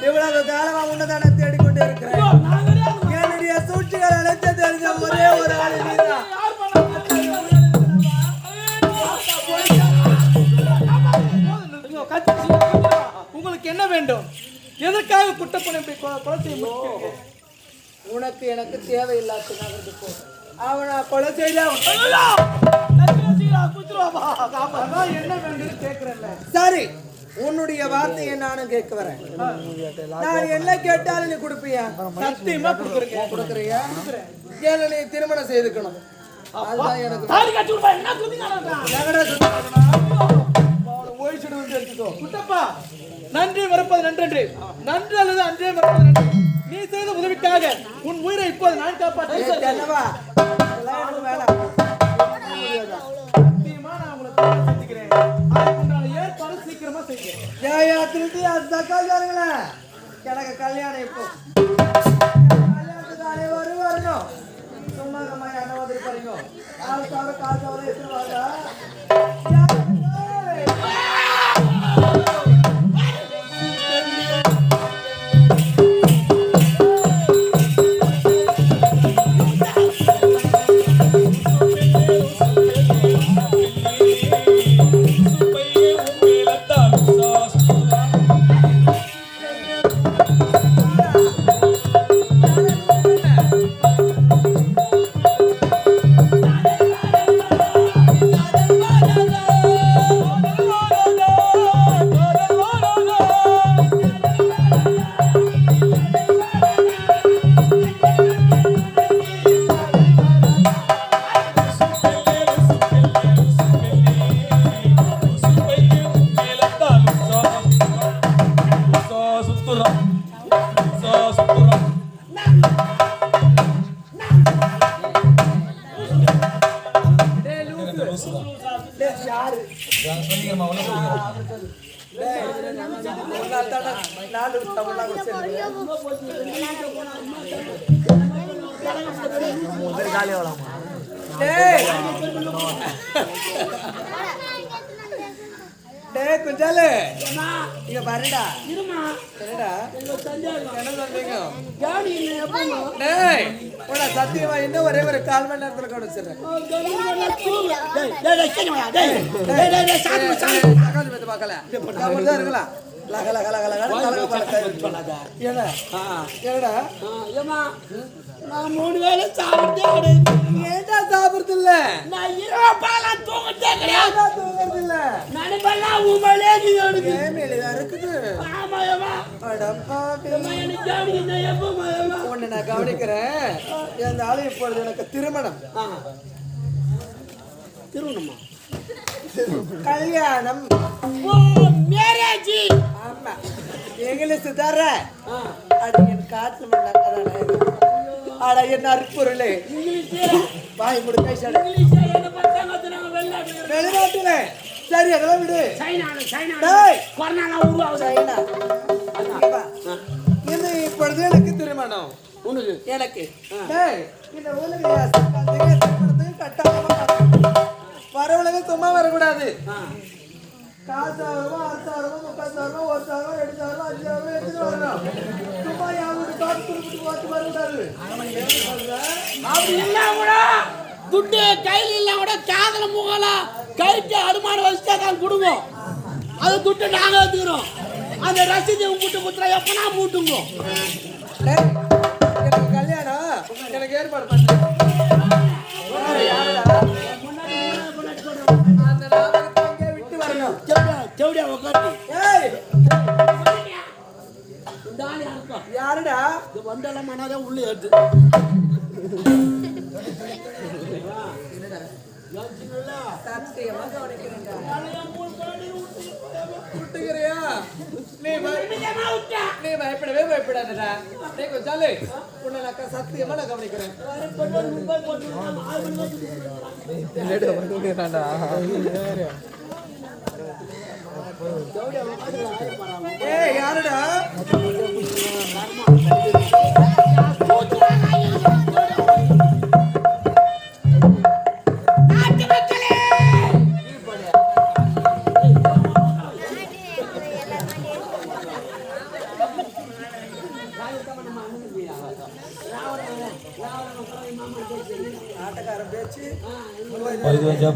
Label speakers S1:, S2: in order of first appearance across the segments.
S1: இவ்வளவு காலமா உன்னதான தேடிக்கொண்டே இருக்கிறேன். என்னுடைய சூழ்ச்சிகள் அனைத்து தெரிஞ்ச ஒரே ஒரு ஆள் நீதான். உங்களுக்கு என்ன வேண்டும்? எதற்காக குட்டப்பனை கொலை செய்ய? உனக்கு எனக்கு தேவையில்லாத அவனை கொலை செய்ய என்ன வேண்டும் கேட்கிறேன். சரி, உன்னுடைய வார்த்தையை நானும் கேட்க வரேன். நான் என்ன கேட்டாலும் நீ கொடுப்பியா? சத்தியமா கொடுக்குறியா? ஏன்னா நீ திருமணம் செய்துக்கணும். அதுதான் எனக்கு குட்டப்பா. நன்றி மறப்பது நன்றன்று, நன்று அல்லது அன்றே மறப்பது நன்றி. நீ செய்த உதவிக்காக உன் உயிரை இப்போது நான் காப்பாற்றேன். எனக்கு கல்யாணம் இப்போ அனைவரும் வரணும். சும்மா அனுமதி பாருங்க. காசு எடுத்துருவாங்க. சத்தியமா இன்னும் ஒரே ஒரு 1/4 மணி நேரத்துல கொடுத்துறேன். நான் 3 வேளை சாப்பிட்டே கிடையாது. ஏன்டா சாப்பிடுறது இல்ல? நான் இரவு பாலா தூங்கட்டே கிடையாது. தூங்குறது இல்ல. நடுபெல்லாம் உமலே நீங்க மேல இருக்குது. ஆமாயமா. அடப்பா எனக்கு கவனிங்க எப்பமாயமா. உன்னை நான் கவனிக்கிறேன். இந்த ஆளு இப்பொழுது எனக்கு திருமணம். திருமணமா? கல்யாணம். ஓ மேரேஜ். ஆமா. இங்கிலீஷ் தர. அது என் காத்துல மண்ணாக்கறானே. ஆட என்ன அற்புதலே. இங்கிலீஷ் வாய் முடி பேசாத. இங்கிலீஷ் என்ன பச்சாங்கத்தனங்க வெளிநாட்டுல. சரி அதெல்லாம் விடு. சைனா. டேய் கொரோனா உருவாகுது. சைனா. இது இப்பொழுது எனக்கு திருமணம். உனக்கு எனக்கு. டேய் இந்த ஊர்ல திருமணத்துக்கு கட்டாயமா வரவளவே சும்மா வரக்கூடாது. காசு ஆகுமா 6,000 30,000 1,000 2,000 5,000 எடுத்து வரணும். சும்மா யாரோட காசு கொடுத்து போட்டு வரக்கூடாது. அப்படி இல்ல கூட துட்டு கையில இல்ல கூட காதல முகல கைக்கு அனுமானம் வச்சுட்டா தான் கொடுவோம். அது துட்டு நாங்க எடுத்துக்கிறோம். அந்த ரசீது உங்ககிட்ட குத்துறா எப்பனா மூட்டுங்க. எனக்கு கல்யாணம் எனக்கு ஏற்பாடு பண்ணு. அந்த நாமத்தை அங்கே விட்டு வரணும். செவடியா உட்காந்து. ஏய் டாலி அர்ப்பா. யாருடா? இது வந்தல மனதே உள்ள ஏத்து. என்னடா? யோசிங்களா? சத்தியமா கவனிக்கிறேன்டா. நாளைய மூணு பாடி விட்டுக்கறியா? நீ பயப்படவே பயப்படாதடா. நீ கொஞ்சம் உன்னை நான் சத்தியமா நான் கவனிக்கிறேன். ஏய் யாருடா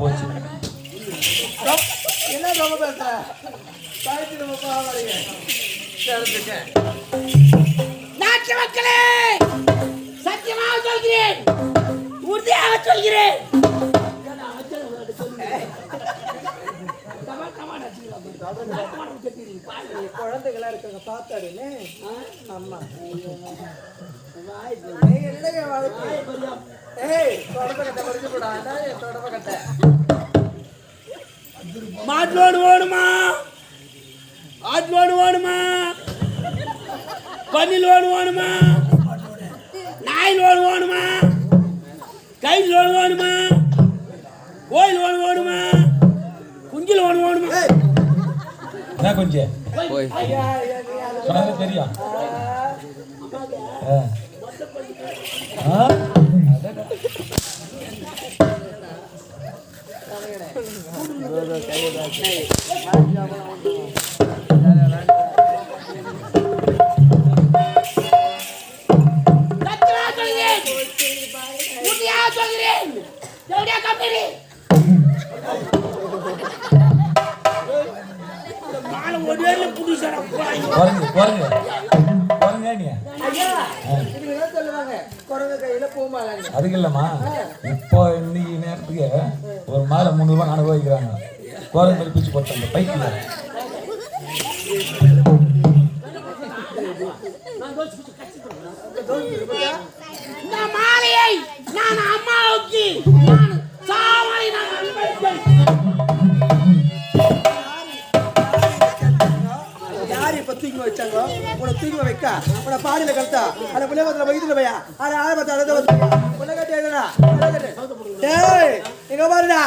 S2: போச்சு
S1: என்ன ரொம்ப பேசுற
S3: நாட்டு மக்களே சத்தியமாக சொல்கிறேன் உறுதியாக சொல்கிறேன்
S1: குழந்தைகளா இருக்காங்க பார்த்தாடுன்னு அம்மா
S3: மாட்டு ஓடுமா ஆட்டு ஓடுமா பன்னில் ஓடுமா நாயில் ஓடுமா கையில் ஓடுமா கோயில் ஓடுமா குஞ்சில் ஓடுமா
S2: கொஞ்சம் தெரியும் அதுக்கு இல்லம்மா இப்போ இன்னைக்கு நேரத்துக்கு ஒரு மாலை 300 ரூபாய் அனுபவிக்கிறாங்க குரங்கு பிச்சு போட்டாங்க பைக்கில்
S3: இந்த மாலையை நான் அம்மாவுக்கு சாவலை நான் அனுபவித்தேன்.
S1: இப்ப தூக்கி வச்சாங்க உன தூக்கி வைக்க உன பாடியில கலத்தா அந்த புள்ளைய வயிற்றுல பையா அதை ஆரம்பத்தை உன்னை கட்டி எங்க பாருடா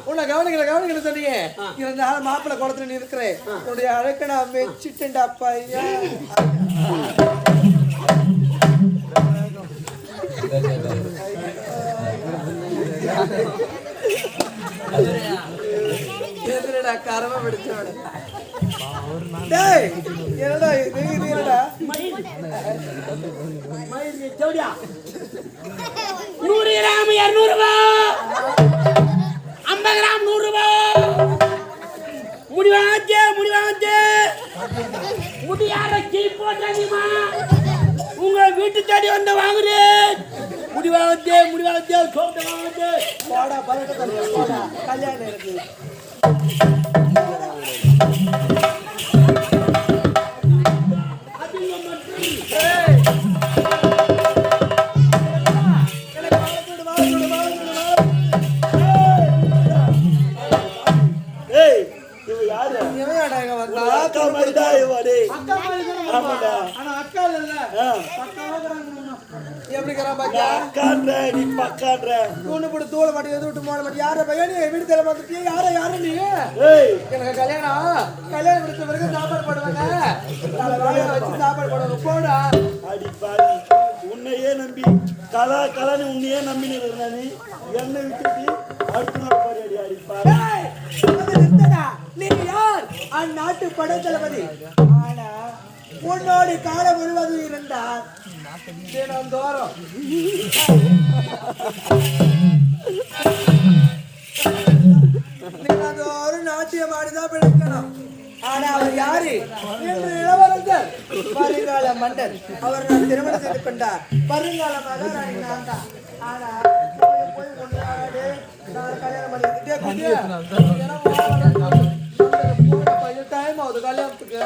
S1: உன்னை கவனிக்கல சொன்னீங்க இருந்தாலும் மாப்பிள்ளை குளத்துல நீ இருக்கிறேன் உன்னுடைய அழக்க நான் வச்சுட்டேன்டா பையா கரம பிடிச்சோட என்னடா இது என்னடா
S3: 100 கிராம் 200 ரூபாய் 50 கிராம் 100 ரூபாய் முடியாத கீ போட்டாதீமா உங்க வீட்டு தேடி வந்து வாங்குறேன் முடிவாகத்தே சோப்பு வாங்கத்தே
S1: போடா பரட்ட போடா கல்யாணம் இருக்கு தூள மாட்டி எது விட்டு போட மாட்டி யார பையன் வீடு தெரிய பார்த்துட்டு யாரு நீ எனக்கு கல்யாணம் முடிச்ச பிறகு சாப்பாடு போடுவாங்க வச்சு சாப்பாடு போடுவாங்க போடா
S4: அடி பாரு உன்னையே நம்பி கலான்னு உன்னையே நம்பி நீ என்னை விட்டுட்டு அடுத்த நாள் பாரு அடி அடி பாரு
S1: நீ யார் அந்நாட்டு படைத்தளபதி ஆனா உன்னோடு காலம் முழுவதும் இருந்தார் தினந்தோறும் நாட்டியம் ஆடிதான் பிழைக்கணும் ஆனா அவர் யாரு என்று இளவரசர் வருங்கால மன்னர் அவர் நான் திருமணம் செய்து கொண்டார் வருங்கால மகன் நான் தான் ஆனா போய் கொண்டாடு நான் கல்யாணம் பண்ணிக்கிட்டே டைம் ஆகுது கல்யாணத்துக்கு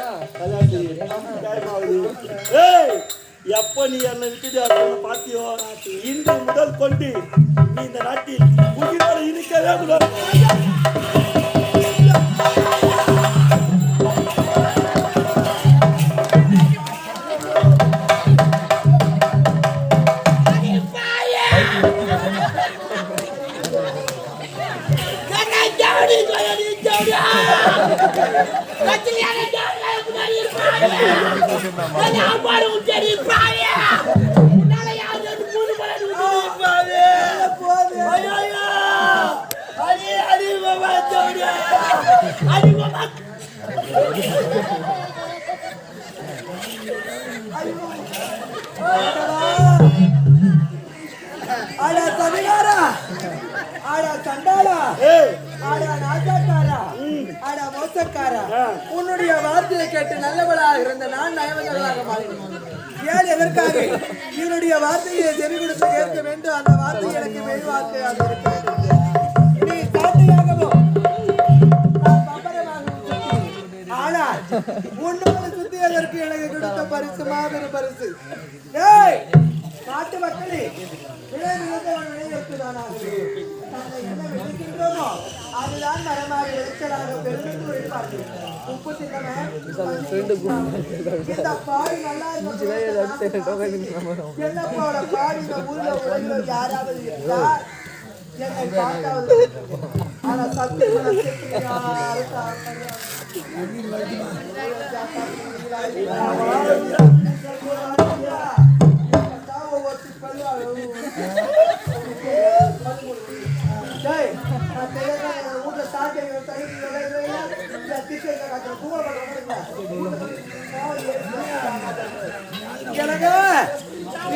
S4: எப்ப நீ என்னை விட்டுட்டு பாத்தியோ இன்று முதல் கொண்டு நீ இந்த நாட்டில் உயிரோட இருக்கவே கூடாது
S3: கத்திரியான ஜாலியா முன்னாடி இருப்பாங்க. நான் பாரு உச்சரி பாரு. உன்னால யாரு வந்து மூணு பலன் உச்சரி பாரு. ஐயோ அடி அடி பாபா தோடி. அடி பாபா.
S1: ஆடா சதிகாரா, ஆடா சண்டாளா, ஆடா நாஜாக்காரா, ஆடா மோசக்காரா, உன்னுடைய வார்த்தையை கேட்டு நல்லவளாக இருந்த நான் நயவங்களாக மாறினேன். ஏன் எதற்காக இவனுடைய வார்த்தையை செவி கொடுத்து கேட்க வேண்டும்? அந்த வார்த்தை எனக்கு மெய்வாக்கையாக இருக்க வேண்டும். நீ காட்டியாகவோ நான் பம்பரமாகவும் சுத்தி, ஆனால் உன்னோடு சுத்தியதற்கு எனக்கு கொடுத்த பரிசு மாபெரும் பரிசு. ஏய் நாட்டு மக்களே, அதுதான் மரமாக விளைச்சலாக பெருமைக்கு வைப்பார்கள். உப்பு தின்னவன் இந்த பாடி நல்லா என்னப்போட பாடி இந்த ஊர்ல உலகில் யாராவது இருந்தார் என்னை பார்த்தாவது. ஆனா சத்தியம்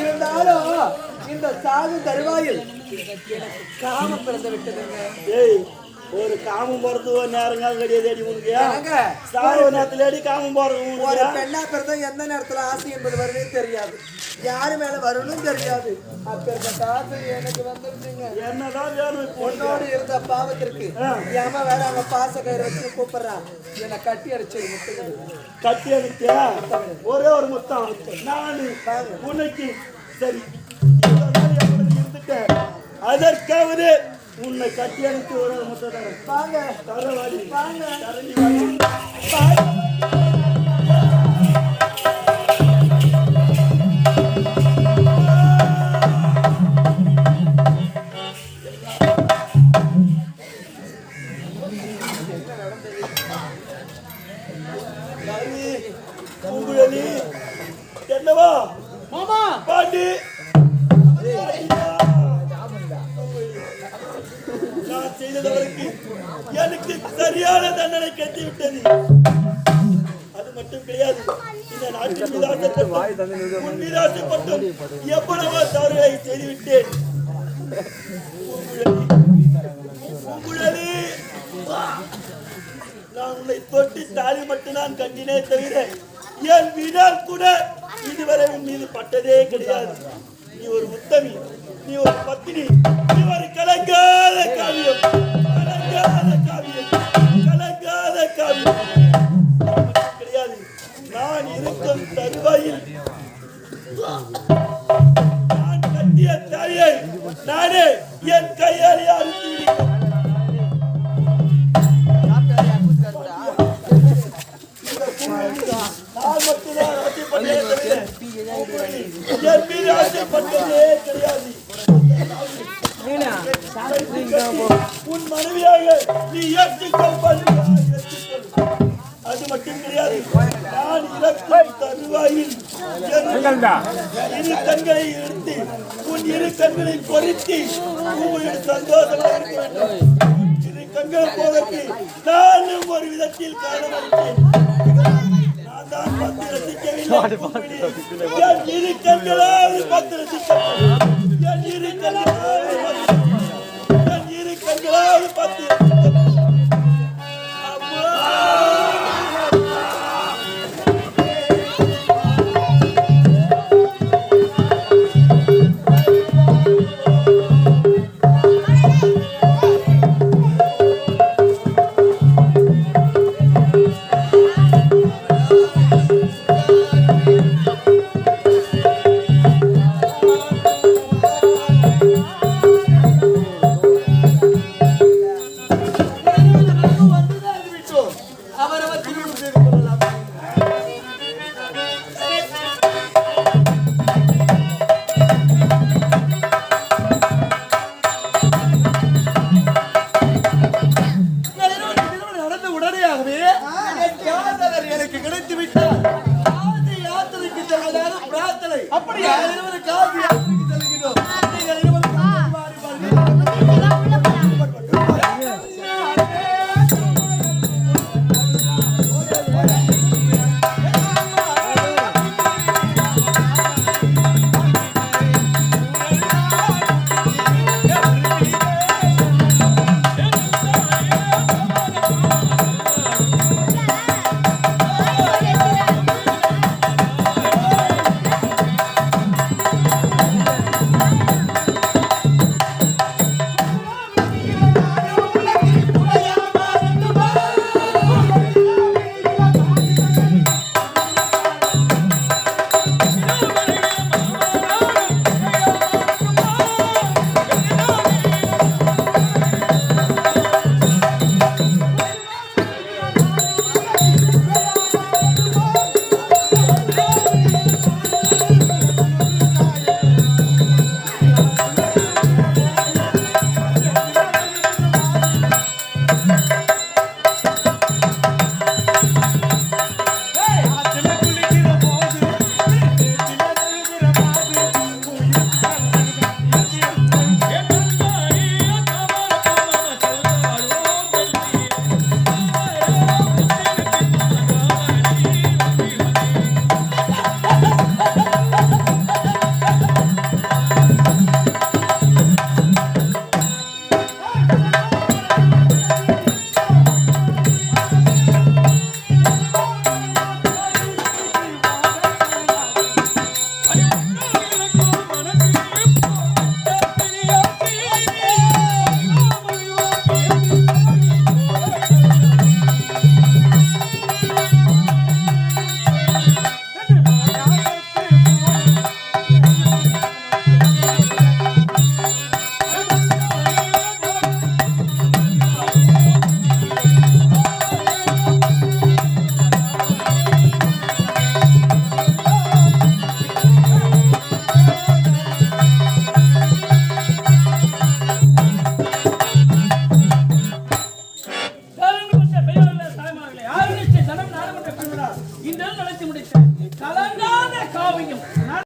S1: இருந்தாலும் இந்த சாகு தருவாயில் காமம் பிறந்து விட்டதுங்க.
S4: ஒரு காமம் போறது நேரங்கள் கிடையாது. உனக்கு சாவு நேரத்துல காமம் போறது
S1: ஒரு பெண்ணா பிறந்த எந்த நேரத்துல ஆசை என்பது வருதே தெரியாது, யாரு மேல வரணும் தெரியாது. அப்பேற்பட்ட ஆசை எனக்கு வந்துருச்சுங்க.
S4: என்னதான் வேணும்?
S1: உன்னோடு இருந்த பாவத்திற்கு ஏமா வேற அவங்க பாச கயிறு வச்சு கூப்பிடுறான். என்னை கட்டி அடிச்சு முட்டு
S4: கட்டி அடிச்சா ஒரே ஒரு முத்தம் நானு உனக்கு சரி இருந்துட்டேன். அதற்காவது உன்னை கட்டி அடித்து ஒரு முத்தம்
S1: வாங்க
S4: தரவாடி
S1: வாங்க
S4: என்னவா
S3: மாமா
S4: பாண்டி நான் செய்தவருக்கு எனக்கு சரியான தண்டனை கட்டி விட்டது. அது மட்டும் கிடையாது, இந்த நாட்டின் மீது ஆசைப்பட்டும் எவ்வளவோ தவறுகளை செய்துவிட்டேன். நான் உன்னை தொட்டு தாலி மட்டும் நான் கட்டினே தவிர என் வீடால் கூட இதுவரை உன் மீது பட்டதே கிடையாது. நீ ஒரு உத்தமி, நீ ஒரு பத்தினி, நீ ஒரு கலங்காத காவியம், கலங்காத காவியம், கலங்காத காவியம் கிடையாது. நான் இருக்கும் தருவாயில் நான் கட்டிய தாயை நானே என் கையாலே அறுத்து விடுகிறேன். நான் மட்டும்தான் ஆசைப்பட்டதே தவிர என் மீது ஆசைப்பட்டதே கிடையாது. உன் மனைவியாக நீ ஏற்றுக்கொள். அது மட்டும் கிடையாது, நான் இறக்கும் தருவாயில் இரு கண்களை எடுத்து உன் இரு கண்களை பொருத்தி உங்களுடைய சந்தோஷமாக இருக்க வேண்டும். இரு கண்கள் போவதற்கு நானும் ஒரு விதத்தில் காரணமளித்தேன். நான் தான் பத்து ரசிக்கவில்லை. என் இரு கண்களாவது பத்து ரசிக்க, என் இரு கண்களாவது பத்து
S1: காரணமாகவே என் காதலர் எனக்கு கிடைத்து விட்டார். காதி யாத்திரைக்கு செல்வதாக பிரார்த்தனை. அப்படியா? இருவர் காதி